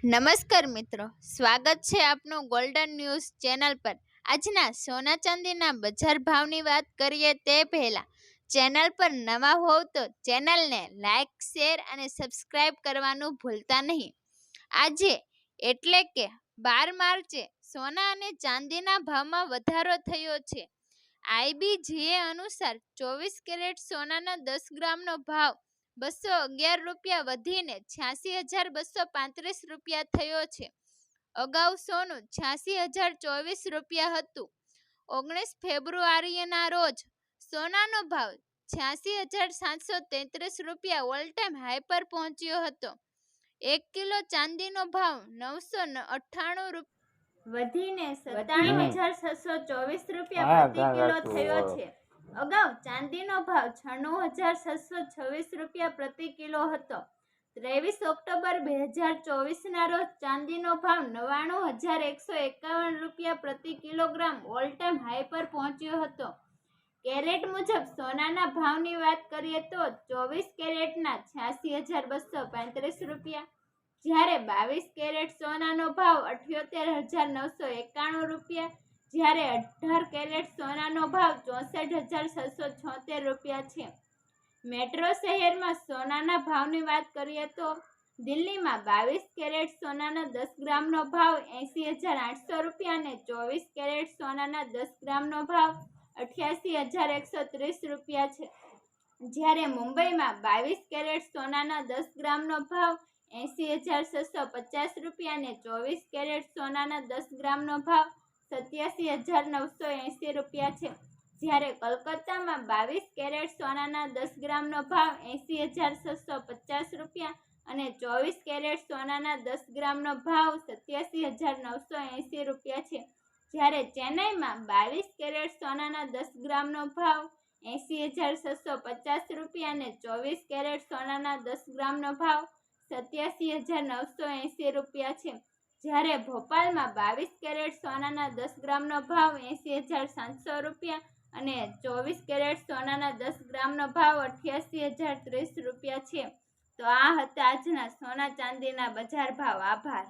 નમસ્કાર મિત્રો, સ્વાગત છે આપનું ગોલ્ડન ન્યૂઝ ચેનલ પર। આજના સોના ચાંદીના બજાર ભાવની વાત કરીએ તે પહેલા ચેનલ પર નવા હોવ તો ચેનલને લાઇક, શેર અને સબસ્ક્રાઇબ કરવાનું ભૂલતા નહીં। આજે એટલે કે 12 માર્ચે સોના અને ચાંદીના ભાવમાં વધારો થયો છે। IBGA અનુસાર 24 કેરેટ સોનાના 10 ગ્રામનો ભાવ 211 રૂપિયા વધીને 86,235 રૂપિયા થયો છે। અગાઉ સોનું 86,024 રૂપિયા હતું। 19 ફેબ્રુઆરીના રોજ સોનાનો ભાવ 86,733 રૂપિયા ઓલ ટાઈમ હાઈ પર પહોંચ્યો હતો। 1 કિલો ચાંદીનો ભાવ 998 રૂપિયા વધીને 97,624 રૂપિયા પ્રતિ કિલો થયો છે। અગાઉ ચાંદીનો ભાવ 96,626 રૂપિયા પ્રતિ કિલો હતો। 23 ઓક્ટોબર 2024ના રોજ ચાંદીનો ભાવ 99,151 રૂપિયા પ્રતિ કિલોગ્રામ ઓલ ટાઈમ હાઈ પર પહોંચ્યો હતો। કેરેટ મુજબ સોનાના ભાવની વાત કરીએ તો 24 કેરેટના 86,235 રૂપિયા, જ્યારે 22 કેરેટ સોનાનો ભાવ 78,991 રૂપિયા, જ્યારે 18 કેરેટ સોનાનો ભાવ 64,676 રૂપિયા છે। મેટ્રો શહેરમાં સોનાના ભાવની વાત કરીએ તો દિલ્હીમાં 22 કેરેટ સોનાના 10 ગ્રામનો ભાવ 80,800 રૂપિયા અને 24 કેરેટ સોનાના 10 ગ્રામનો ભાવ 88,130 રૂપિયા છે, જ્યારે મુંબઈમાં 22 કેરેટ સોનાના 10 ગ્રામનો ભાવ 80,650 રૂપિયા અને 24 કેરેટ સોનાના 10 ગ્રામનો ભાવ 87,980 રૂપિયા છે, જ્યારે કોલકાતામાં 22 કેરેટ સોનાના 10 ગ્રામનો ભાવ 80,650 રૂપિયા અને 24 કેરેટ સોનાના 10 ગ્રામનો ભાવ 87,980 રૂપિયા છે, જ્યારે ચેન્નઈમાં 22 કેરેટ સોનાના 10 ગ્રામનો ભાવ 80,650 રૂપિયા અને 24 કેરેટ સોનાના 10 ગ્રામનો ભાવ 87,980 રૂપિયા છે, જ્યારે ભોપાલમાં 22 કેરેટ સોનાના 10 ગ્રામનો ભાવ 80,700 રૂપિયા અને 24 કેરેટ સોનાના 10 ગ્રામનો ભાવ 88,030 રૂપિયા છે। તો આ હતા આજના સોના ચાંદીના બજાર ભાવ। આભાર।